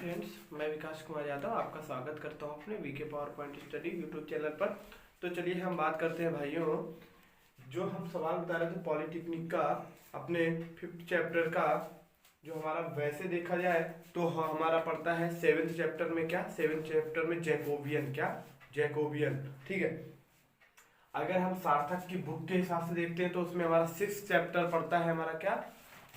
Friends, मैं विकास कुमार यादव आपका स्वागत करता हूं अपने VK power point study YouTube channel पर। तो चलिए हम बात करते हैं भाइयों, जो हम सवाल बता रहे थे पॉलिटेक्निक का, अपने 5th चैप्टर का, जो हमारा वैसे देखा जाए तो हमारा पड़ता है 7th चैप्टर में। क्या 7th चैप्टर में जैकोबियन, क्या जैकोबियन, ठीक है। अगर हम सार्थक की बुक के हिसाब से देखते हैं तो उसमें हमारा 6th चैप्टर पड़ता है हमारा क्या,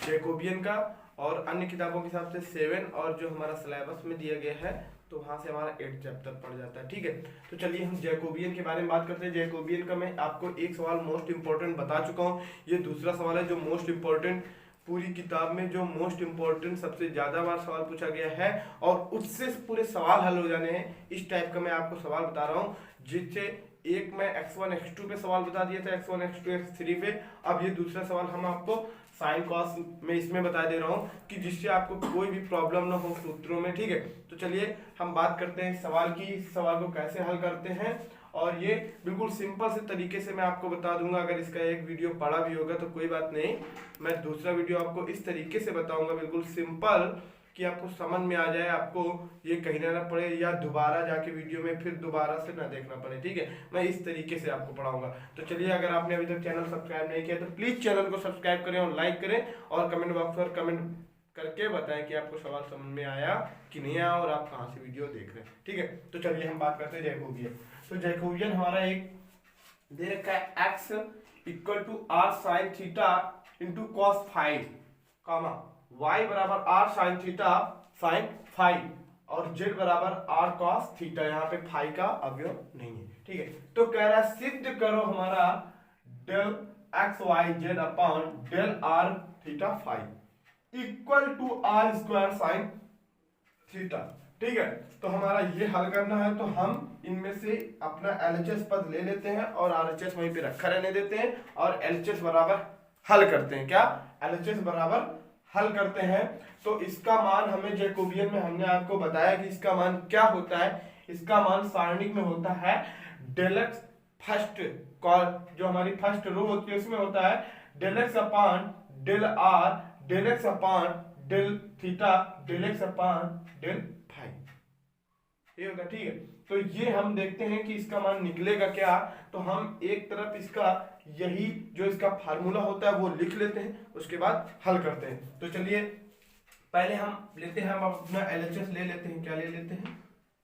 जैकोबियन का, और अन्य किताबों के हिसाब से 7, और जो हमारा सिलेबस में दिया गया है तो वहां से हमारा 8th चैप्टर पड़ जाता है, ठीक है। तो चलिए हम जैकोबियन के बारे में बात करते हैं। जैकोबियन का मैं आपको एक सवाल मोस्ट इंपॉर्टेंट बता चुका हूँ, ये दूसरा सवाल है जो मोस्ट इंपॉर्टेंट पूरी किताब में, जो मोस्ट इंपॉर्टेंट सबसे ज्यादा बार सवाल पूछा गया है और उससे पूरे सवाल हल हो जाने हैं, इस टाइप का मैं आपको सवाल बता रहा हूँ। जिससे एक मैं x1 x2 पे सवाल बता दिया था, x1 x2 x3 पे, अब ये दूसरा सवाल हम आपको साइन कॉस में इसमें बता दे रहा हूँ कि जिससे आपको कोई भी प्रॉब्लम ना हो सूत्रों में, ठीक है। तो चलिए हम बात करते हैं सवाल की, इस सवाल को कैसे हल करते हैं, और ये बिल्कुल सिंपल से तरीके से मैं आपको बता दूंगा। अगर इसका एक वीडियो पढ़ा भी होगा तो कोई बात नहीं, मैं दूसरा वीडियो आपको इस तरीके से बताऊंगा, बिल्कुल सिंपल, कि आपको समझ में आ जाए, आपको ये कहना ना पड़े या दोबारा जाके वीडियो में फिर दोबारा से ना देखना पड़े, ठीक है। मैं इस तरीके से आपको पढ़ाऊंगा। तो चलिए, अगर आपने अभी तक चैनल सब्सक्राइब नहीं किया तो प्लीज चैनल को सब्सक्राइब करें और लाइक करें, और कमेंट बॉक्स पर कमेंट करके बताएं कि आपको सवाल समझ में आया कि नहीं आया और आप कहाँ से वीडियो देख रहे हैं, ठीक है। तो चलिए हम बात करते हैं जैकोबियन। तो जैकोबियन हमारा एक दे रखा है, x equal to r sine theta into cos phi, comma y बराबर r sine theta sine phi, और z बराबर आर कॉस थीटा। यहाँ पे फाइव का अवयव नहीं है, ठीक है। तो कह रहा है सिद्ध करो हमारा del x y z upon del r theta phi equal to r square sine theta, ठीक है। तो हमारा ये हल करना है, तो हम इनमें से अपना एलएचएस पद ले लेते हैं और आरएचएस वहीं पे रखा रहने देते हैं, और एलएचएस बराबर हल करते हैं। क्या एलएचएस बराबर हल करते हैं। तो इसका मान हमें जैकोबियन में हमने आपको बताया कि इसका मान क्या होता है। इसका मान सारणिक में होता है डेल एक्स फर्स्ट कॉल, जो हमारी फर्स्ट रो होती है उसमें होता है del x upon del are, del x upon del theta, del x upon del phi, ये होगा, ठीक है। तो ये हम देखते हैं कि इसका मान निकलेगा क्या। तो हम एक तरफ इसका यही जो इसका फार्मूला होता है वो लिख लेते हैं, उसके बाद हल करते हैं। तो चलिए पहले हम लेते हैं, हम अपना एलएचएस ले लेते हैं। क्या ले लेते हैं?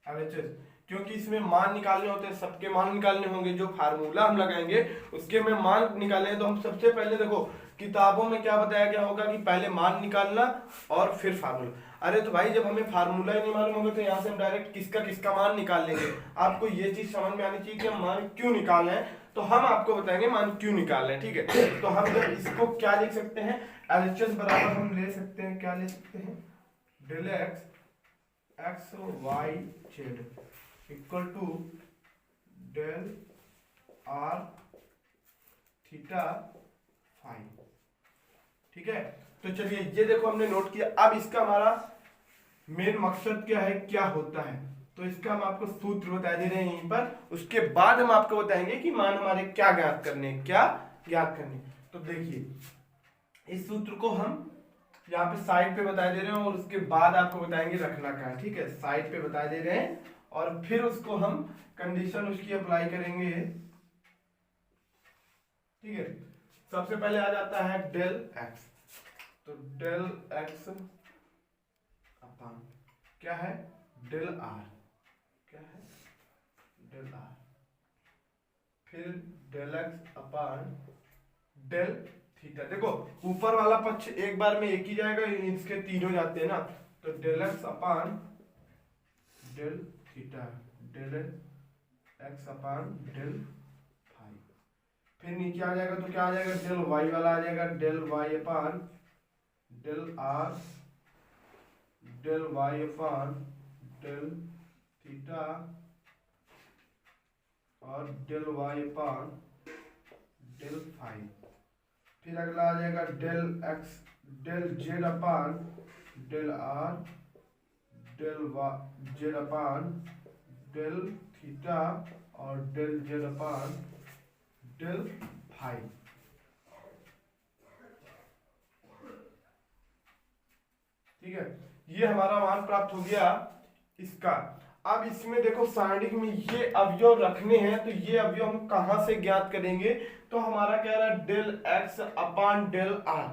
एलएचएस, क्योंकि इसमें मान निकालने होते हैं, सबके मान निकालने होंगे। जो फार्मूला हम लगाएंगे उसके में मान निकालें, तो हम सबसे पहले देखो किताबों में क्या बताया गया होगा कि पहले मान निकालना और फिर फार्मूला। अरे तो भाई जब हमें फार्मूला ही नहीं मालूम होगा तो यहाँ से हम डायरेक्ट किसका किसका मान निकाल लेंगे। आपको ये चीज समझ में आनी चाहिए कि हम मान क्यों निकाल रहे हैं, तो हम आपको बताएंगे मान क्यों निकाल रहे हैं, ठीक है। तो हम जब इसको क्या लिख सकते हैं, एलएचएस बराबर हम ले सकते हैं, क्या ले सकते हैं, del x x y z equal to del r theta phi, ठीक है। तो चलिए ये देखो हमने नोट किया। अब इसका हमारा मेन मकसद क्या है, क्या होता है, तो इसका हम आपको सूत्र बता दे रहे हैं यहीं पर। उसके बाद हम आपको बताएंगे कि मान हमारे क्या ज्ञात करने, क्या ज्ञात करने। तो देखिए इस सूत्र को हम यहाँ पे साइड पे बता दे रहे हैं और उसके बाद आपको बताएंगे रखना क्या है, ठीक है। साइड पे बता दे रहे हैं और फिर उसको हम कंडीशन उसकी अप्लाई करेंगे, ठीक है। सबसे पहले आ जाता है डेल एक्स, तो डेल एक्स अपॉन क्या है, डेल आर, क्या है, डेल आर, फिर del x upon del theta. देखो ऊपर वाला पक्ष एक बार में एक ही जाएगा, इसके तीन हो जाते हैं ना, तो del x upon del theta, del x upon del five, फिर नीचे आ जाएगा तो क्या आ जाएगा, डेल वाई वाला आ जाएगा, del Y upon del are, del Y upon del theta, और del Y upon del five. फिर अगला आ जाएगा del X del Z upon del are, del Z upon del theta, और del Z upon del five, ठीक है। ये हमारा मान प्राप्त हो गया इसका। अब इसमें देखो सारणिक में ये अवयव रखने हैं, तो ये अवयव हम कहां से ज्ञात करेंगे, तो हमारा कह रहा है del x upon del r.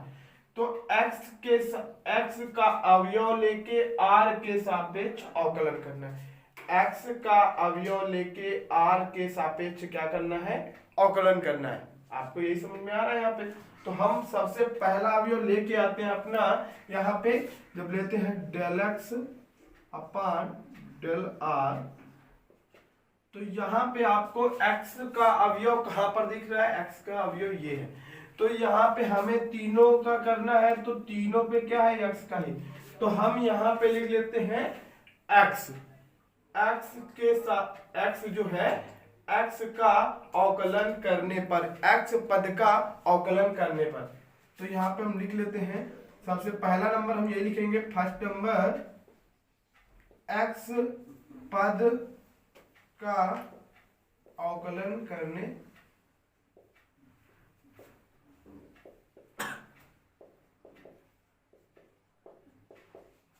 तो x का अवयव लेके r के सापेक्ष अवकलन करना है। x का अवयव लेके r के सापेक्ष क्या करना है, अवकलन करना है। आपको यही समझ में आ रहा है यहाँ पे। तो हम सबसे पहला अवयव लेके आते हैं अपना यहाँ पे, जब लेते हैं del x upon del r, तो यहाँ पे आपको x का अवयव कहां पर दिख रहा है, x का अवयव ये है। तो यहाँ पे हमें तीनों का करना है, तो तीनों पे क्या है, x का ही। तो हम यहाँ पे लिख लेते हैं x के साथ, x जो है x का अवकलन करने पर, x पद का अवकलन करने पर, तो यहाँ पे हम लिख लेते हैं सबसे पहला नंबर हम ये लिखेंगे, फर्स्ट नंबर x पद का अवकलन करने,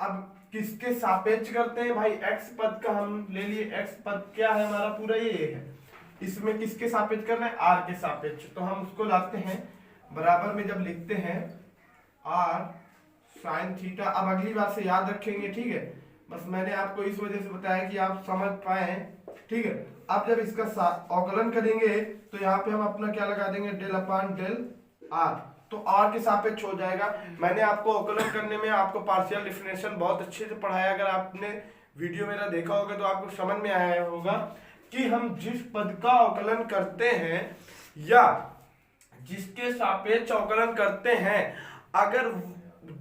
अब किसके सापेक्ष करते हैं भाई, x पद का हम ले लिए, x पद क्या है हमारा पूरा ये है, इसमें किसके सापेक्ष करना है, r के सापेक्ष। तो हम उसको लाते हैं बराबर में, जब लिखते हैं r साइन थीटा। अब अगली बार से याद रखेंगे, ठीक है, बस मैंने आपको इस वजह से बताया कि आप समझ पाए, ठीक है। अब जब इसका अवकलन करेंगे तो यहाँ पे हम अपना क्या लगा देंगे, डेल अपान डेल r, तो r के सापेक्ष हो जाएगा। मैंने आपको अवकलन करने में आपको पार्शियल डिफरेंशियल बहुत अच्छे से पढ़ाया, अगर आपने वीडियो मेरा देखा होगा तो आपको समझ में आया होगा कि हम जिस पद का अवकलन करते हैं या जिसके सापेक्ष अवकलन करते हैं, अगर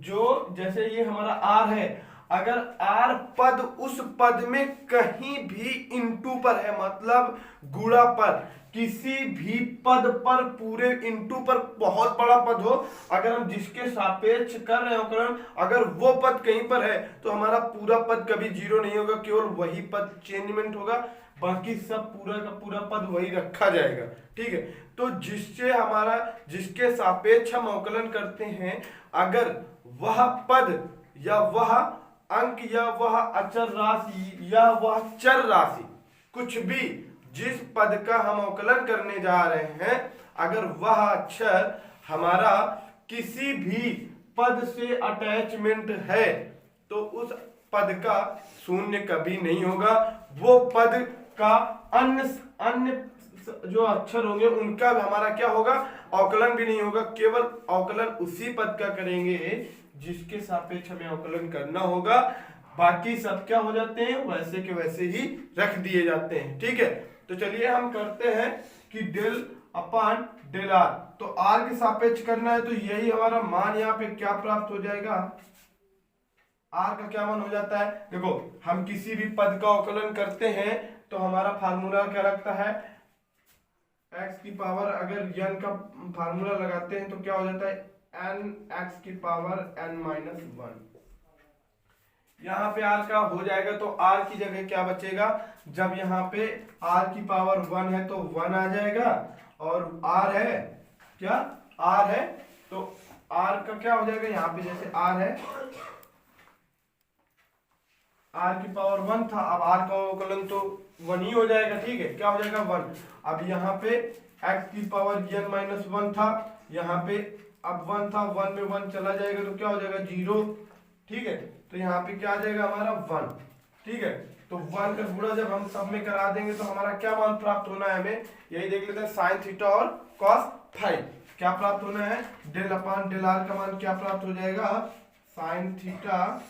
जो जैसे ये हमारा r है, अगर r पद उस पद में कहीं भी इंटू पर है, मतलब गुणा पर, किसी भी पद पर, पूरे इंटू पर बहुत बड़ा पद हो, अगर हम जिसके सापेक्ष कर रहे हैं अवकलन, अगर वो पद कहीं पर है तो हमारा पूरा पद कभी जीरो नहीं होगा, केवल वही पद चेंजमेंट होगा, बाकी सब पूरा का पूरा पद वही रखा जाएगा, ठीक है। तो जिससे हमारा, जिसके सापेक्ष हम अवकलन करते हैं, अगर वह पद या वह अंक या वह अचर राशि या वह चर राशि, कुछ भी जिस पद का हम अवकलन करने जा रहे हैं, अगर वह अक्षर हमारा किसी भी पद से अटैचमेंट है, तो उस पद का शून्य कभी नहीं होगा। वो पद का अन्य जो अक्षर होंगे उनका हमारा क्या होगा, अवकलन भी नहीं होगा, केवल अवकलन उसी पद का करेंगे जिसके सापेक्ष हमें अवकलन करना होगा, बाकी सब क्या हो जाते हैं, वैसे के वैसे ही रख दिए जाते हैं, ठीक है। तो चलिए हम करते हैं कि डेल अपान डेल आर, तो आर के सापेक्ष करना है, तो यही हमारा मान यहाँ पे क्या प्राप्त हो जाएगा, आर का क्या मान हो जाता है। देखो हम किसी भी पद का अवकलन करते हैं तो हमारा फार्मूला क्या रखता है, x की पावर, अगर n का फार्मूला लगाते हैं तो क्या हो जाता है, n x की पावर n-1। यहाँ पे r का हो जाएगा तो r की जगह क्या बचेगा, जब यहाँ पे r की पावर 1 है तो 1 आ जाएगा, और r है क्या, r है तो r का क्या हो जाएगा, यहाँ पे जैसे r है, r की पावर 1 था, अब r का अवकलन तो 1 ही हो जाएगा, ठीक है, क्या हो जाएगा 1। अब यहाँ पे x की पावर n-1 था, यहाँ पे अब 1 था, 1 में 1 चला जाएगा तो क्या हो जाएगा 0, ठीक है। तो यहाँ पे क्या आ जाएगा हमारा 1, ठीक है। तो 1 का गुणा जब हम सब में करा देंगे तो हमारा क्या मान प्राप्त होना है, हमें यही देख लेते हैं, साइन थीटा और कॉस फाई क्या प्राप्त होना है, डेल अपान डेल आर का मान क्या प्राप्त हो जाएगा, sine theta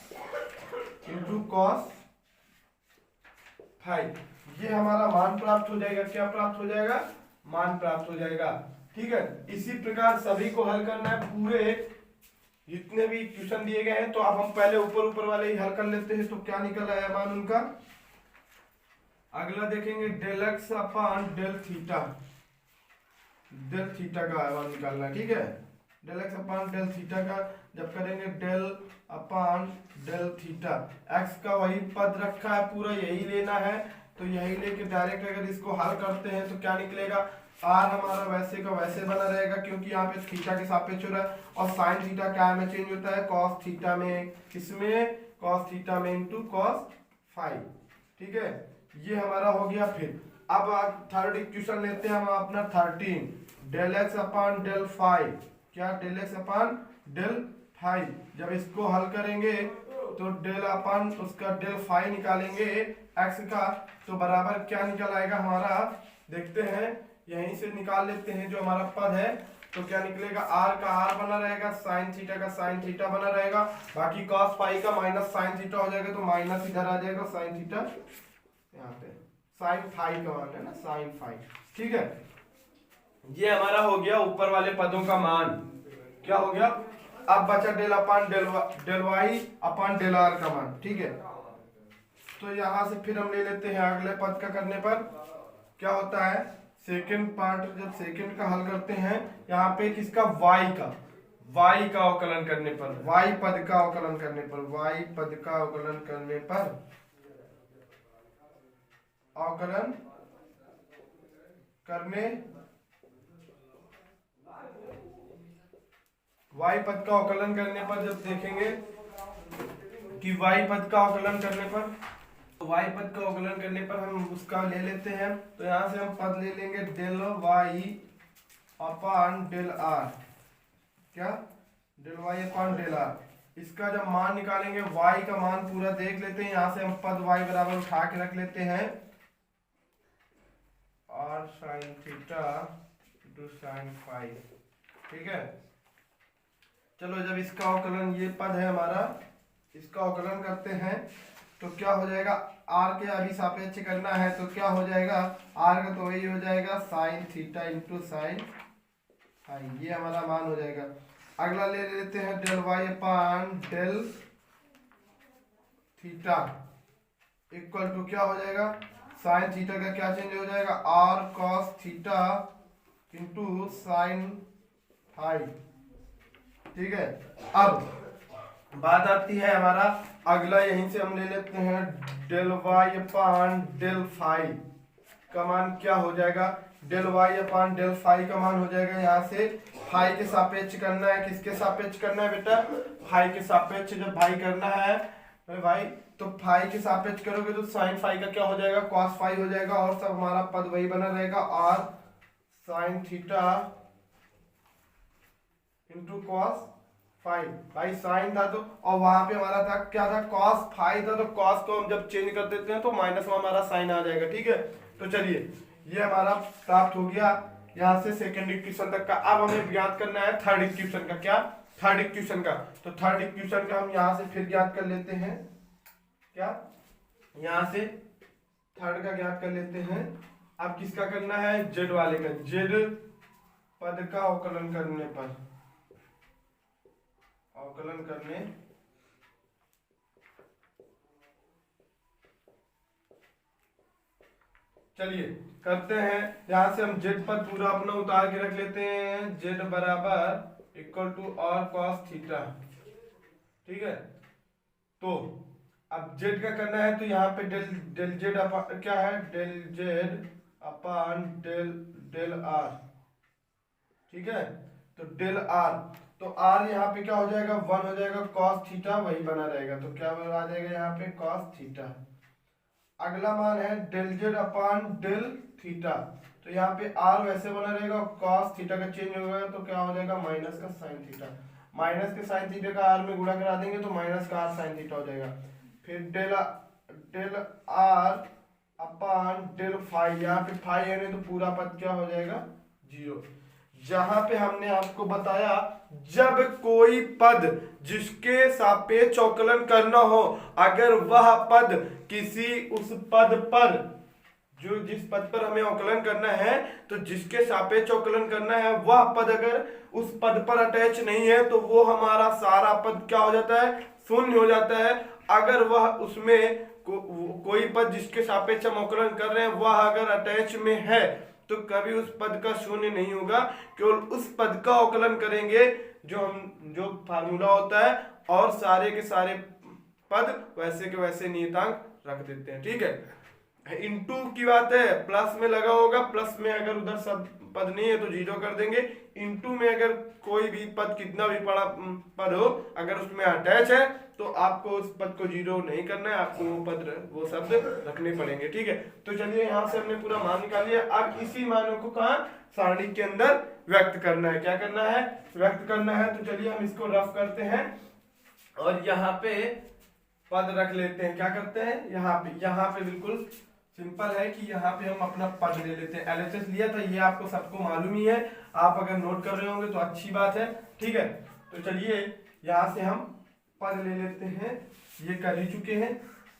into cos phi, ये हमारा मान प्राप्त हो जाएगा, क्या प्राप्त हो जाएगा, मान प्राप्त हो जाएगा, ठीक है। इसी प्रकार सभी को हल करना है, पूरे जितने भी क्वेश्चन दिए गए हैं, तो अब हम पहले ऊपर वाले ही हल कर लेते हैं, तो क्या निकल आया मान उनका। अगला देखेंगे del x upon del theta, del theta का मान निकालना है, ठीक है। Del x upon del theta का जब करेंगे डेल अपान डेल थीटा, एक्स का वही पद रखा है पूरा, यही लेना है, तो यही लेके डायरेक्ट अगर इसको हल करते हैं तो क्या निकलेगा, आर हमारा वैसे का वैसे बना रहेगा क्योंकि यहाँ पे थीटा के सापेक्ष हो रहा है, और साइन थीटा क्या में चेंज होता है, कॉस थीटा में, किसमें, कॉस थीटा में इंटू कॉस फाई। ठीक है, ये हमारा हो गया। फिर अब थर्ड इक्वेशन लेते हैं हम अपना 13, del x upon del phi. क्या, del x upon del phi. जब इसको हल करेंगे तो डेल अपॉन उसका डेल फाई निकालेंगे एक्स का, तो बराबर क्या निकल आएगा हमारा, देखते हैं, यहीं से निकाल लेते हैं जो हमारा पद है। तो क्या निकलेगा, आर का आर बना रहेगा, साइन थीटा का साइन थीटा बना रहेगा, बाकी कॉस फाई का माइनस साइन थीटा हो जाएगा, तो माइनस इधर आ जाएगा, साइन थीटा यहाँ पे, साइन फाई का मान है ना, साइन फाई। ठीक है, ये हमारा हो गया ऊपर वाले पदों का मान। क्या हो गया, अब बचा del upon del y upon del are का मान। ठीक है, तो यहां से फिर हम ले लेते हैं अगले पद का करने पर क्या होता है, सेकंड पार्ट, जब सेकंड का हल करते हैं यहाँ पे किसका, y का अवकलन करने पर, y पद का अवकलन करने पर, y पद का अवकलन करने पर, अवकलन करने, y पद का अवकलन करने पर जब देखेंगे कि y पद का अवकलन करने पर, y पद का अवकलन करने पर हम उसका ले लेते हैं। तो यहां से हम पद ले लेंगे del y upon del r। क्या, del y upon del r। इसका जब मान निकालेंगे, y का मान पूरा देख लेते हैं। यहां से हम पद y बराबर उठा के रख लेते हैं, r sine theta to sine phi. ठीक है, चलो जब इसका अवकलन, ये पद है हमारा, इसका अवकलन करते हैं तो क्या हो जाएगा, r के अभी सापेक्ष करना है तो क्या हो जाएगा, r का तो वही हो जाएगा sine theta into sine phi, ये हमारा मान हो जाएगा। अगला ले लेते हैं del y upon del theta equal to क्या हो जाएगा, साइन थीटा का क्या चेंज हो जाएगा, r cos theta into sine phi. ठीक है, अब बात आती है हमारा अगला, यहीं से हम ले लेते हैं del y upon del phi का मान क्या हो जाएगा, del y upon del phi का मान हो जाएगा, यहाँ से फाई के सापेक्ष करना है। किसके सापेक्ष करना है बेटा, फाई के सापेक्ष। जब भाई करना है भाई, तो फाई के सापेक्ष करोगे तो साइन फाई का क्या हो जाएगा, कॉस फाई हो जाएगा, और सब हमारा पद वही बना रहेगा, r sine theta into cos phi. भाई साइन था तो, और वहां पे हमारा था क्या था, कॉस फाई था, तो कॉस को हम जब चेंज कर देते हैं तो माइनस में हमारा साइन आ जाएगा। ठीक है, तो चलिए ये हमारा प्राप्त हो गया यहाँ से सेकंड इक्वेशन तक का। अब हमें ज्ञात करना है थर्ड इक्वेशन का। क्या, थर्ड इक्वेशन का, तो थर्ड इक्वेशन का हम यहाँ से फिर ज्ञात कर लेते हैं। क्या, यहाँ से थर्ड का ज्ञात कर लेते हैं। अब किसका करना है, जेड वाले का, जेड पद का अवकलन करने पर, अवकलन करने चलिए करते हैं। यहां से हम जेड पद पूरा अपना उतार के रख लेते हैं, जेड बराबर इक्वल टू और कॉस थीटा। ठीक है, तो अब जेड का करना है तो यहाँ पे डेल जेड क्या है, del z upon del r. ठीक है, तो डेल आर, तो आर यहाँ पे क्या हो जाएगा, 1 हो जाएगा, कॉस थीटा वही बना रहेगा, तो क्या आ जाएगा यहाँ पे कॉस थीटा। अगला मान है del z upon del theta, तो यहाँ पे आर वैसे बना रहेगा, कॉस थीटा का चेंज होगा तो क्या हो जाएगा माइनस का साइन थीटा, माइनस के साइन थीटा का आर में गुणा करा देंगे तो माइनस का आर साइन थीटा हो जाएगा। फिर del r upon del phi, यहाँ पे फाई है नहीं तो पूरा पद क्या हो जाएगा 0। जहां पे हमने आपको बताया जब कोई पद जिसके सापेक्ष अवकलन करना हो, अगर वह पद किसी उस पद पर, जो जिस पद पर हमें अवकलन करना है, तो जिसके सापेक्ष अवकलन करना है वह पद अगर उस पद पर अटैच नहीं है तो वो हमारा सारा पद क्या हो जाता है, शून्य हो जाता है। अगर वह उसमें कोई पद जिसके सापेक्ष हम अवकलन कर रहे हैं वह अगर अटैच में है तो कभी उस पद का शून्य नहीं होगा, केवल उस पद का अवकलन करेंगे जो फार्मूला होता है, और सारे के सारे पद वैसे के वैसे नियतांक रख देते हैं। ठीक है, इनटू की बात है, प्लस में लगा होगा, प्लस में अगर उधर सब पद नहीं है तो 0 कर देंगे, इनटू में अगर कोई भी पद, कितना भी बड़ा पद हो, अगर उसमें अटैच है तो आपको उस पद को जीरो नहीं करना है, आपको वो शब्द रखने पड़ेंगे। ठीक है, तो चलिए यहाँ से हमने पूरा मान निकाल लिया। अब इसी मानों को कहाँ सारणी के अंदर व्यक्त करना है। क्या करना है? व्यक्त करना है। तो चलिए हम इसको रफ करते हैं और यहाँ पे पद रख लेते हैं। क्या करते हैं? यहाँ पे बिल्कुल सिंपल है कि यहाँ पे हम अपना पद ले लेते हैं। एलएचएस लिया था, ये आपको सबको मालूम ही है, आप अगर नोट कर रहे होंगे तो अच्छी बात है। ठीक है, तो चलिए यहाँ से हम पद ले लेते हैं। ये कर ही चुके हैं,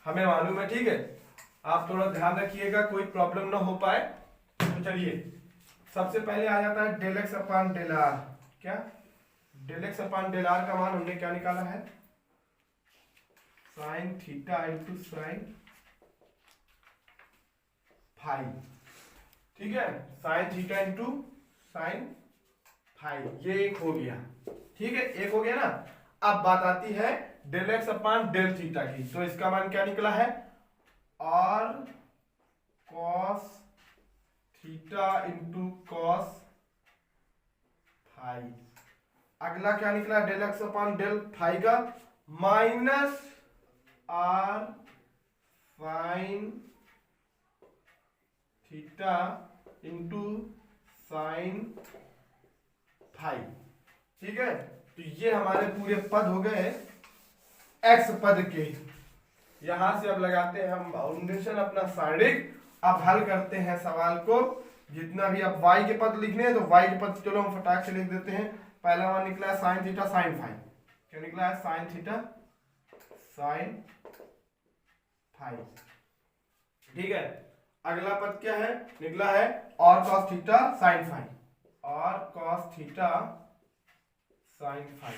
हमें मालूम है। ठीक है, आप थोड़ा ध्यान रखिएगा कोई प्रॉब्लम ना हो पाए। तो चलिए सबसे पहले आ जाता है del x upon del are. क्या? Del x upon del are का मान हमने क्या निकाला है? Sine theta into sine phi. ठीक है, sine theta into sine phi, ये एक हो गया। ठीक है, एक हो गया ना। अब बात आती है del x upon del theta की। तो इसका मान क्या निकला है? और cos theta into cos phi. अगला क्या निकला? Del x upon del phi का minus are sine theta into sine phi. ठीक है, तो ये हमारे पूरे पद हो गए एक्स पद के। यहां से अब लगाते हैं हम बाउंडेशन अपना सारणिक। अब हल करते हैं सवाल को। जितना भी अब y के पद लिखने हैं तो y के पद चलो हम फटाक से लिख देते हैं। पहला मान निकला है साइन थीटा साइन फाई। क्या निकला है? Sine theta sine phi. ठीक है, अगला पद क्या है? निकला है और कॉस थीटा साइन फाई। और कॉस थीटा साइन फाई।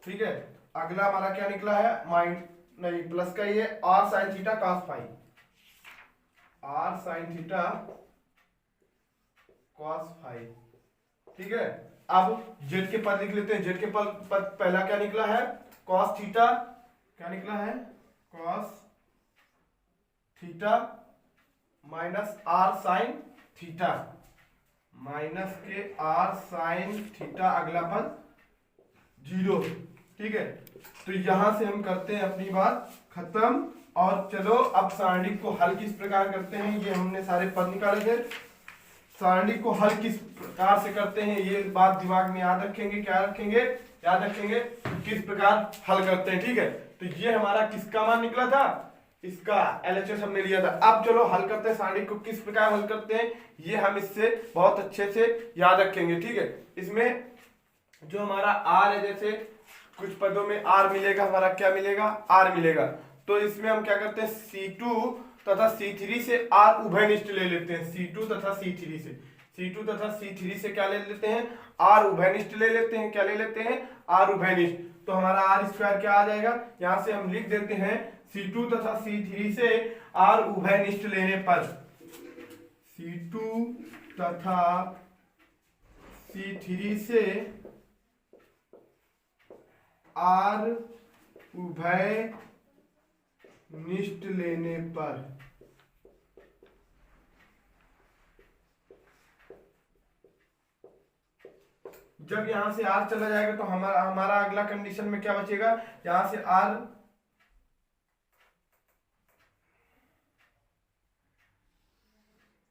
ठीक है, अगला हमारा क्या निकला है? नहीं प्लस का ही है, और साइन थीटा कॉस फाई। और साइन थीटा कॉस फाई। ठीक है, अब जेड के पद लिख लेते हैं। जेड के पद पहला क्या निकला है? Cos theta. क्या निकला है? Cos theta minus are sine theta, minus के आर साइन थीटा। अगला पद जीरो। ठीक है, तो यहां से हम करते हैं अपनी बात खत्म। और चलो अब सारणिक को हल किस प्रकार करते हैं, ये हमने सारे पद निकाले थे। सारणिक को हल किस प्रकार से करते हैं ये बात दिमाग में याद रखेंगे। क्या रखेंगे? याद रखेंगे किस प्रकार हल करते हैं। ठीक है, तो ये हमारा किसका मान निकला था? इसका एलएचएस हमने लिया था। अब चलो हल करते हैं सारणिक को किस प्रकार हल करते हैं, ये हम इससे बहुत अच्छे से याद रखेंगे। ठीक है, इसमें जो हमारा आर है, जैसे कुछ पदों में आर मिलेगा, हमारा क्या मिलेगा? आर मिलेगा। तो इसमें हम क्या करते हैं? C2 तथा C3 से आर उभयनिष्ठ ले लेते हैं। C2 तथा C3 से, C2 तथा C3 से क्या ले लेते हैं? आर उभयनिष्ठ ले लेते हैं। क्या ले लेते हैं? आर उभयनिष्ठ। तो हमारा आर स्क्वायर क्या आ जाएगा? यहां से हम लिख देते हैं C2 तथा C3 से आर उभयनिष्ठ लेने पर, C2 तथा C3 से आर उभयनिष्ठ लेने पर। जब यहां से आर चला जाएगा तो हमारा अगला कंडीशन में क्या बचेगा? यहां से आर,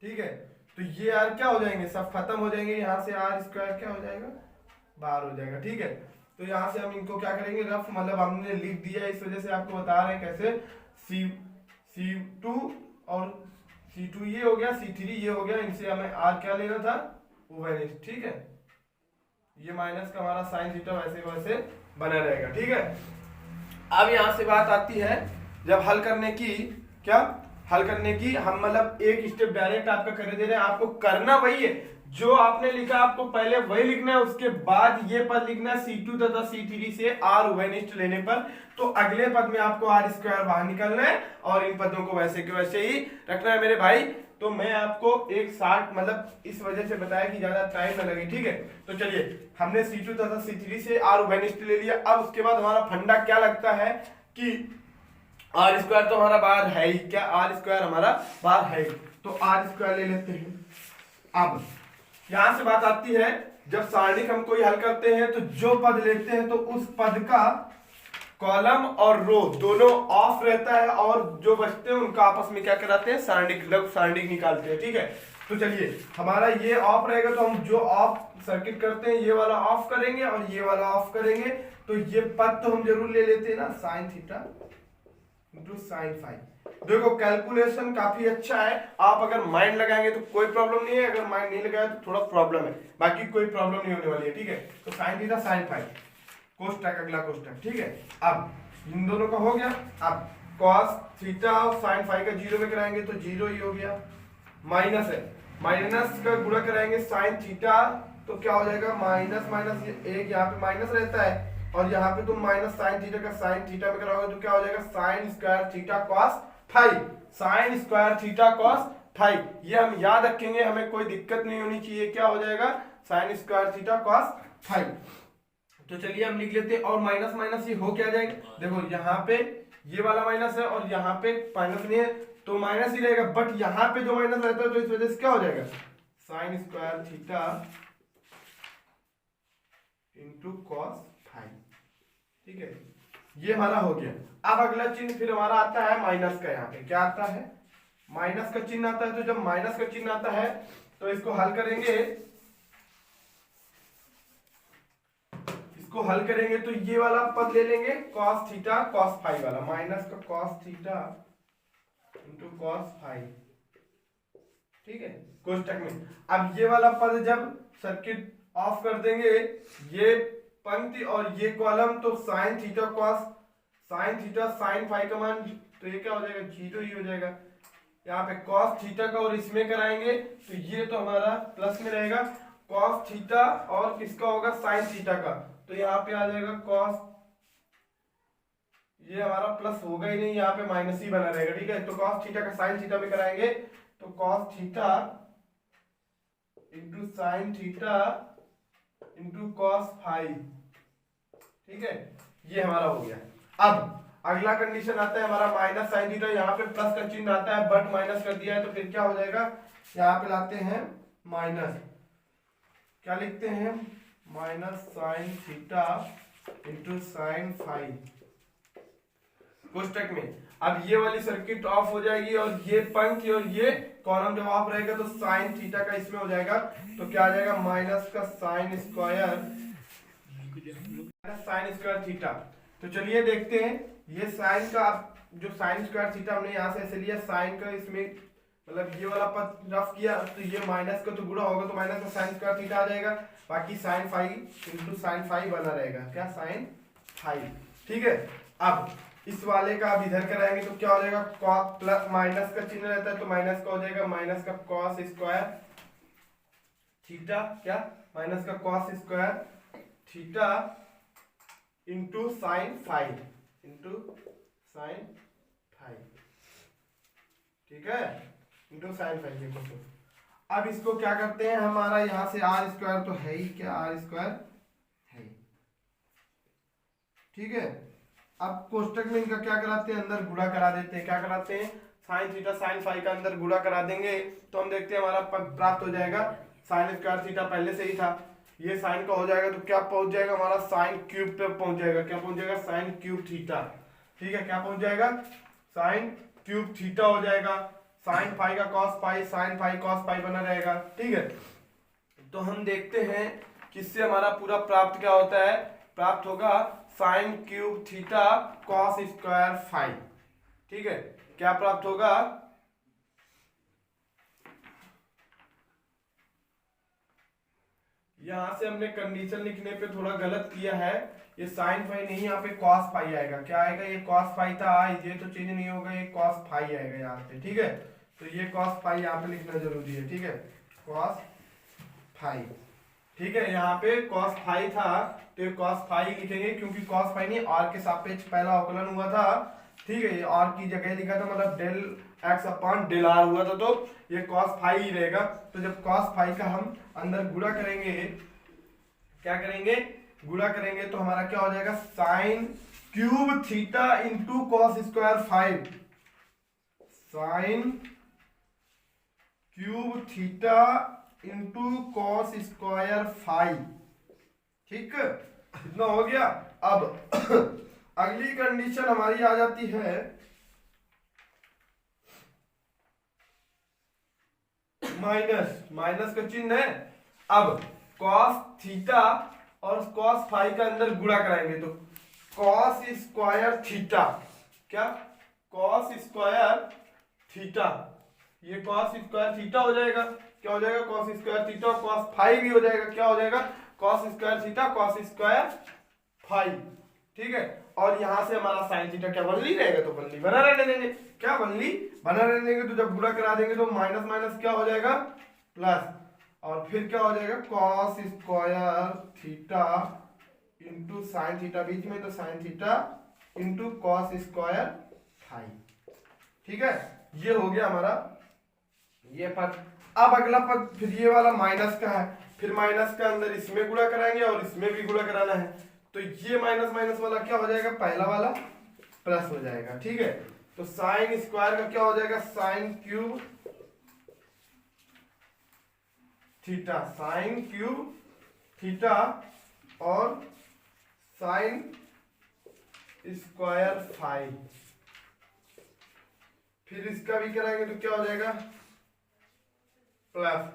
ठीक है, तो ये आर क्या हो जाएंगे? सब खत्म हो जाएंगे। यहां से आर स्क्वायर क्या हो जाएगा? बाहर हो जाएगा। ठीक है, तो यहां से हम इनको क्या करेंगे? रफ, मतलब हमने लिख दिया, इस वजह से आपको बता रहे हैं कैसे। C2 और C2 ये हो गया, C3 ये हो गया, इनसे हमें आर क्या लेना था? उभयनिष्ठ। ठीक है, ये माइनस का हमारा साइन थीटा वैसे वैसे बना रहेगा। ठीक है, अब यहां से बात आती है जब हल करने की। क्या हल करने की? हम मतलब एक स्टेप डायरेक्ट आपका कर दे रहे हैं, आपको करना वही है जो आपने लिखा, आपको पहले वही लिखना है। उसके बाद ये पद लिखना है C2 तथा C3 से आर उभयनिष्ठ लेने पर। तो अगले पद में आपको आर स्क्वायर बाहर निकालना है और इन पदों को वैसे के वैसे ही रखना है मेरे भाई। तो मैं आपको एक साथ मतलब इस वजह से बताया कि ज्यादा टाइम न लगे। ठीक है, तो चलिए हमने C2 तथा C3 से आर उभयनिष्ठ ले लिया। अब उसके बाद हमारा फंडा क्या लगता है कि आर स्क्वायर तो हमारा बाहर है ही। क्या? आर स्क्वायर हमारा बाहर है ही, तो आर स्क्वायर ले लेते हैं। अब यहां से बात आती है जब सारणिक हम कोई हल करते हैं तो जो पद लेते हैं तो उस पद का कॉलम और रो दोनों ऑफ रहता है, और जो बचते हैं उनका आपस में क्या कराते हैं, सारणिक लघु सारणिक निकालते हैं। ठीक है, तो चलिए हमारा ये ऑफ रहेगा तो हम जो ऑफ सर्किट करते हैं ये वाला ऑफ करेंगे और ये वाला ऑफ करेंगे। तो ये पद तो हम जरूर ले लेते हैं ना, sign theta into sine five. देखो कैलकुलेशन काफी अच्छा है, आप अगर माइंड लगाएंगे तो कोई प्रॉब्लम नहीं है, अगर माइंड नहीं लगाया तो थोड़ा प्रॉब्लम है, बाकी कोई प्रॉब्लम नहीं होने वाली है। ठीक है, तो साइन थीटा साइन फाइव, कोष्टक अगला कोष्टक। ठीक है, अब इन दोनों का हो गया। अब कॉस थीटा और साइन फाइव का जीरो में कराएंगे तो जीरो ही हो गया, माइनस है, माइनस का गुणा कराएंगे साइन थीटा तो क्या हो जाएगा, माइनस माइनस, एक यहाँ पे माइनस रहता है और यहाँ पे तुम माइनस साइन थीटा का साइन थीटा में कराओगे तो क्या हो जाएगा, sine square theta cos phi, sine square theta cos five. ये हम याद रखेंगे, हमें कोई दिक्कत नहीं होनी चाहिए, क्या हो जाएगा, sine square theta cos five. तो चलिए हम लिख लेते हैं, और माइनस माइनस ये हो क्या जाएगा, देखो यहाँ पे ये वाला माइनस है और यहाँ पे माइनस नहीं है तो माइनस ही रहेगा, बट यहाँ पे जो माइनस रहता है तो इस वजह से क्या हो जाएगा, sine square theta into cos five. ठीक है, ये हमारा हो गया। अब अगला चिन्ह फिर हमारा आता है माइनस का, यहाँ पे क्या आता है, माइनस का चिन्ह आता है। तो जब माइनस का चिन्ह आता है तो इसको हल करेंगे, इसको हल करेंगे तो ये वाला पद ले लेंगे cos थीटा cos फाइव वाला, माइनस का cos theta into cos five. ठीक है, कोष्टक में। अब ये वाला पद जब सर्किट ऑफ कर देंगे, ये पंक्ति और ये कॉलम, तो sine theta cos sign theta sine phi का मान तो ये क्या हो जाएगा, जीरो ही हो जाएगा। यहाँ पे cos थीटा का और इसमें कराएंगे तो ये तो हमारा प्लस में रहेगा, cos थीटा और किसका होगा, साइन थीटा का, तो यहाँ पे आ जाएगा cos, ये हमारा प्लस होगा ही नहीं, यहाँ पे माइनस ही बना रहेगा। ठीक है, तो cos थीटा का साइन थीटा में कराएंगे तो cos theta into sine theta into cos five. ठीक है, ये हमारा हो गया। अब अगला कंडीशन आता है हमारा माइनस साइन थीटा, यहाँ पे प्लस का चिन्ह आता है बट माइनस कर दिया है तो फिर क्या हो जाएगा, यहाँ पे लाते हैं माइनस, क्या लिखते हैं, minus sine theta into sine five कोष्टक में। अब ये वाली सर्किट ऑफ हो जाएगी और ये पंक्ति और ये कॉलम जब ऑफ रहेगा तो साइन थीटा का इसमें हो जाएगा, तो क्या आ जाएगा, माइनस का साइन स्क्वायर थीटा। तो चलिए देखते हैं, ये साइन का जो साइन स्क्वायर थीटा हमने यहाँ से ऐसे लिया, साइन का इसमें मतलब ये वाला पद रफ किया तो ये माइनस का तो गुणा होगा तो माइनस का साइन स्क्वायर थीटा आ जाएगा, बाकी sine phi into sine phi बना रहेगा, क्या, साइन फाइव। ठीक है, अब इस वाले का अब इधर कराएंगे तो क्या हो जाएगा, प्लस माइनस का चिन्ह रहता है तो माइनस का हो जाएगा, माइनस का कॉस स्क्वायर थीटा, क्या, माइनस का cos square theta into sine phi into sine five. ठीक है, इंटू साइन फाइव। देखो अब इसको क्या करते हैं, हमारा यहाँ से आर स्क्वायर तो है ही, क्या, आर स्क्वायर है ही। ठीक है, अब कोष्टक में इनका क्या कराते हैं, अंदर गुणा करा देते हैं, क्या कराते हैं, साइन थीटा साइन फाइव का अंदर गुणा करा देंगे तो हम देखते हैं हमारा पद प्राप्त हो जाएगा, साइन स्क्वायर थीटा पहले से ही था, ये साइन का हो जाएगा तो क्या पहुंच जाएगा, हमारा साइन क्यूब पे पहुंच जाएगा, क्या पहुंच जाएगा, साइन क्यूब थीटा। ठीक है, क्या पहुंच जाएगा, साइन क्यूब थीटा हो जाएगा, साइन फाइव का cos phi, sine phi cos phi बना रहेगा। ठीक है, तो हम देखते हैं किससे हमारा पूरा प्राप्त क्या होता है, प्राप्त होगा sign cube theta cos square five. ठीक है, क्या प्राप्त होगा, यहां से हमने कंडीशन लिखने पे थोड़ा गलत किया है, ये साइन फाइव नहीं, यहाँ पे कॉस फाइव आएगा, क्या आएगा, ये कॉस फाइव था, ये तो चेंज नहीं होगा, ये कॉस फाइव आएगा यहाँ पे। ठीक है, तो ये कॉस फाइव यहाँ पे लिखना जरूरी है। ठीक है, कॉस फाइव। ठीक है, यहाँ पे कॉस फाइव था तो ये कॉस फाइव लिखेंगे क्योंकि कॉस फाइव नहीं, आर के सापेक्ष पहला अवकलन हुआ था। ठीक है, ये आर की जगह लिखा था, मतलब del x upon del r हुआ था, तो ये कॉस फाइव ही रहेगा। तो जब कॉस फाइव का हम अंदर गुणा करेंगे, क्या करेंगे, गुणा करेंगे तो हमारा क्या हो जाएगा, sine cube theta into cos square phi, sine cube theta into cos square phi. ठीक, इतना हो गया। अब अगली कंडीशन हमारी आ जाती है माइनस का चिन्ह है। अब कॉस थीटा और कॉस फाई का अंदर गुणा कराएंगे तो कॉस स्क्वायर थीटा, क्या कॉस स्क्वायर थीटा, ये कॉस स्क्वायर थीटा हो जाएगा। क्या हो जाएगा? कॉस स्क्वायर थीटा और कॉस फाई भी हो जाएगा। क्या हो जाएगा? Cos square theta cos square phi. ठीक है, और यहां से हमारा साइन थीटा क्या वनली रहेगा, तो वनली बना रहने देंगे। क्या वनली बना रहने देंगे, तो जब गुणा करा देंगे तो माइनस माइनस क्या हो जाएगा? प्लस, और फिर क्या हो जाएगा? Cos square theta into sine theta बीच में, तो sine theta into cos square phi. ठीक है, ये हो गया हमारा ये पद। अब अगला पद फिर ये वाला माइनस का है, फिर माइनस का अंदर इसमें गुणा कराएंगे और इसमें भी गुणा कराना है, तो ये माइनस माइनस वाला क्या हो जाएगा? पहला वाला प्लस हो जाएगा। ठीक है, तो साइन स्क्वायर का क्या हो जाएगा? Sine cube theta, sign cube theta और साइन स्क्वायर फाई। फिर इसका भी कराएंगे तो क्या हो जाएगा? प्लस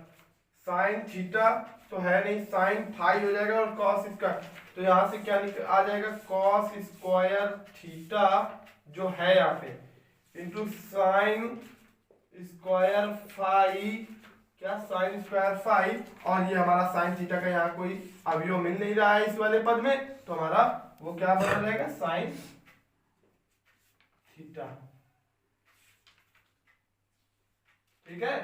साइन थीटा तो है नहीं, साइन फाई हो जाएगा और कॉस इसका, तो यहां से क्या आ जाएगा? कॉस स्क्वायर थीटा जो है यहाँ पे इंटू साइन स्क्वायर फाई, क्या साइन स्क्वायर फाई, और ये हमारा साइन थीटा का यहाँ कोई अवयव मिल नहीं रहा है इस वाले पद में, तो हमारा वो क्या बना रहेगा? Sign theta. ठीक है,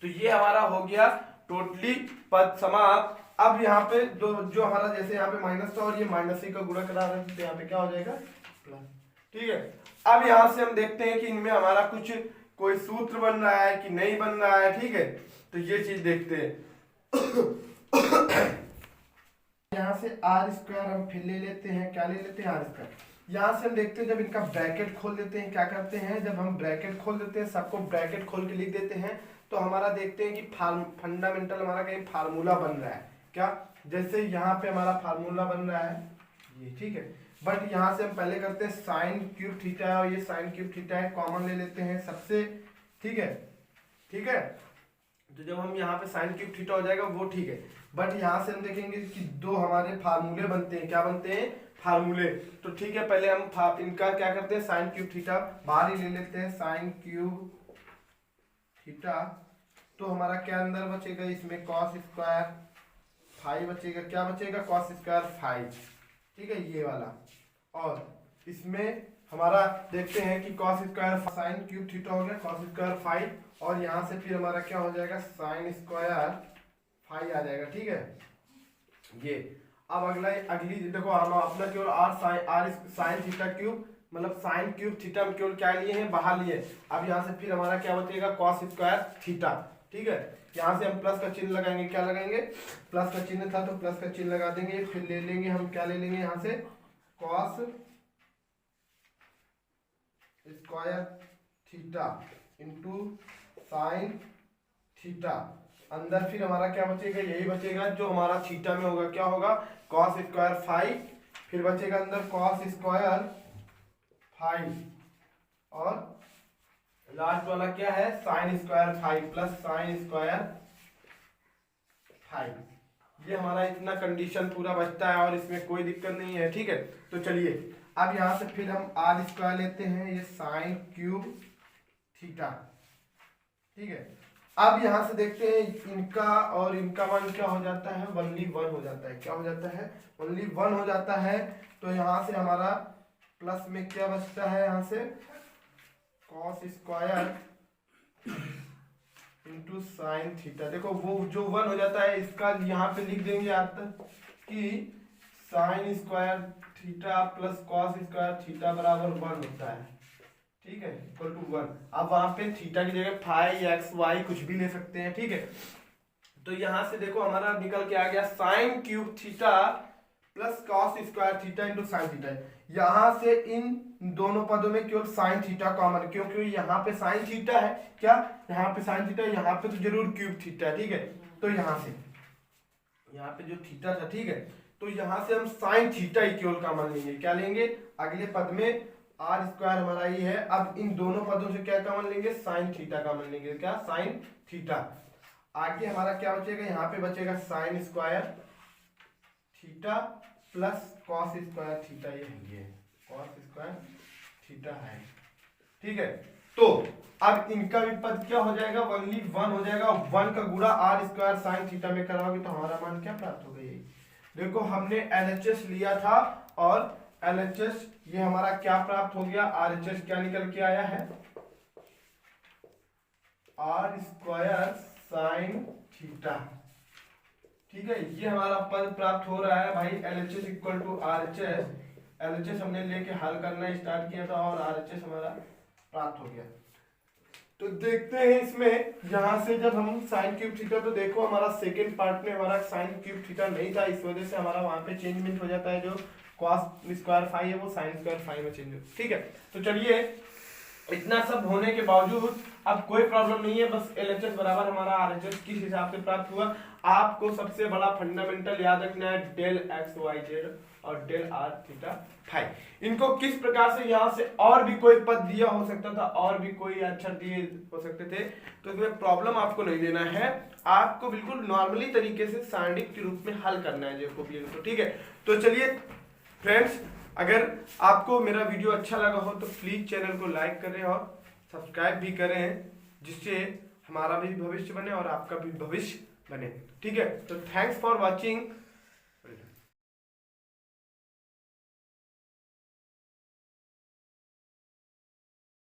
तो ये हमारा हो गया टोटली पद समाप्त। अब यहाँ पे जो हमारा जैसे यहाँ पे माइनस था और ये माइनस ही का गुणा करा रहे थे, तो यहाँ पे क्या हो जाएगा? प्लस। ठीक है, अब यहाँ से हम देखते हैं कि इनमें हमारा कुछ कोई सूत्र बन रहा है कि नहीं बन रहा है। ठीक है, तो ये चीज देखते हैं। यहाँ से आर स्क्वायर हम फिर ले लेते हैं, क्या ले लेते हैं? R square. यहाँ से हम देखते हैं जब इनका ब्रैकेट खोल देते हैं, क्या करते हैं? जब हम ब्रैकेट खोल देते हैं, सबको ब्रैकेट खोल के लिख देते हैं, तो हमारा देखते हैं कि फंडामेंटल हमारा कहीं फार्मूला बन रहा है। क्या? जैसे यहाँ पे हमारा फार्मूला बन रहा है ये, ठीक है, बट यहाँ से हम पहले करते हैं साइन क्यूब थीटा है और ये साइन क्यूब थीटा है, कॉमन ले लेते हैं सबसे। ठीक है, ठीक है, तो जब हम यहाँ पे साइन क्यूब थीटा हो जाएगा वो ठीक है, बट यहाँ से हम देखेंगे कि दो हमारे फार्मूले बनते हैं। क्या बनते हैं? फार्मूले। तो ठीक है, पहले हम इनका क्या करते हैं? साइन क्यूब थीटा बाहर ही ले लेते हैं, साइन क्यूब थीटा, तो हमारा क्या अंदर बचेगा? इसमें कॉस स्क्वायर फाई बचेगा। क्या बचेगा? Cos square phi. ठीक है, ये वाला, और इसमें हमारा देखते हैं कि cos square sine cube theta हो गया, कॉस स्क्वायर फाई, और यहाँ से फिर हमारा क्या हो जाएगा? साइन स्क्वायर फाई आ जाएगा। ठीक है, ये अब अगली देखो, हम अपना केवल आर साइन थीटा क्यूब, मतलब साइन क्यूब थीटा हम केवल क्या लिए हैं? बाहर लिए। अब यहाँ से फिर हमारा क्या बचेगा? Cos square theta. ठीक है, यहाँ से हम प्लस का चिन्ह लगाएंगे। क्या लगाएंगे? प्लस का चिन्ह था तो प्लस का चिन्ह लगा देंगे। फिर ले लेंगे हम, क्या ले लेंगे यहाँ से? Cos square theta into sine theta, अंदर फिर हमारा क्या बचेगा? यही बचेगा जो हमारा थीटा में होगा। क्या होगा? कॉस स्क्वायर फाई, फिर बचेगा अंदर कॉस स्क्वायर फाई, और लास्ट वाला क्या है? Sine square phi plus sine square phi. ये हमारा इतना कंडीशन पूरा बचता है और इसमें कोई दिक्कत नहीं है। ठीक है, तो चलिए अब यहाँ से फिर हम आर स्क्वायर लेते हैं, ये साइन क्यूब थीटा। ठीक है, अब यहाँ से देखते हैं इनका और इनका मान क्या हो जाता है? ओनली वन हो जाता है। क्या हो जाता है? ओनली वन हो जाता है। तो यहाँ से हमारा प्लस में क्या बचता है? यहाँ से cos square into sine theta. देखो वो जो वन हो जाता है, इसका यहाँ पे लिख देंगे आप कि sine square theta plus cos square theta बराबर वन होता है। ठीक है, इक्वल टू वन। अब वहां पे थीटा की जगह फाई एक्स वाई कुछ भी ले सकते हैं। ठीक है, तो यहां से देखो हमारा निकल के आ गया sign cube theta plus cos square theta into sine theta. यहाँ से इन दोनों पदों में केवल साइन थीटा कॉमन, क्योंकि यहाँ पे साइन थीटा है, क्या यहाँ पे साइन थीटा, यहाँ पे तो जरूर क्यूब थीटा है, ठीक है। तो यहाँ से यहाँ पे जो थीटा था, ठीक है, तो यहाँ से हम साइन थीटा ही केवल कॉमन लेंगे। क्या लेंगे अगले पद में, आर स्क्वायर हमारा ये है, अब इन दोनों पदों से क्या कॉमन लेंगे, साइन थीटा कॉमन लेंगे, क्या साइन थीटा। आगे हमारा क्या बचेगा, यहाँ पे बचेगा sine square theta plus cos square theta, ये कॉस स्क्वायर थीटा है, ठीक है। तो अब इनका भी पद क्या हो जाएगा, ओनली 1 हो जाएगा। 1 का गुणा आर स्क्वायर साइन थीटा में कराओगे तो हमारा मान क्या प्राप्त हो गई। देखो हमने LHS लिया था और LHS ये हमारा क्या प्राप्त हो गया, RHS क्या निकल के आया है, आर स्क्वायर साइन थीटा, ठीक है। ये हमारा पद प्राप्त हो रहा है भाई, LHS equal to RHS। LHS हमने लेके हल करना स्टार्ट किया था और RHS हमारा प्राप्त हो गया। तो देखते हैं इसमें, यहाँ से जब हम साइन क्यूब थीटा, तो देखो हमारा सेकेंड पार्ट में हमारा साइन क्यूब थीटा नहीं था, इस वजह से हमारा वहां पे चेंजमेंट हो जाता है, जो कॉस स्क्वायर फाई है वो साइन स्क्वायर फाई में चेंज हो, ठीक है। तो चलिए इतना सब होने के बावजूद अब कोई प्रॉब्लम नहीं है, बस LHS बराबर हमारा RHS किस हिसाब से प्राप्त हुआ। आपको सबसे बड़ा फंडामेंटल याद रखना है, डेल एक्स वाई जेड और डेल आर थीटा फाई। इनको किस प्रकार से यहाँ से और भी कोई पद दिया हो सकता था, और भी कोई अक्षर दिए हो सकते थे, तो इसमें प्रॉब्लम आपको नहीं देना है, आपको बिल्कुल नॉर्मली तरीके से सारणिक के रूप में हल करना है जैकोबियन को, ठीक है। तो चलिए फ्रेंड्स, अगर आपको मेरा वीडियो अच्छा लगा हो तो प्लीज चैनल को लाइक करें और सब्सक्राइब भी करें, जिससे हमारा भी भविष्य बने और आपका भी भविष्य बने, ठीक है। तो थैंक्स फॉर वॉचिंग।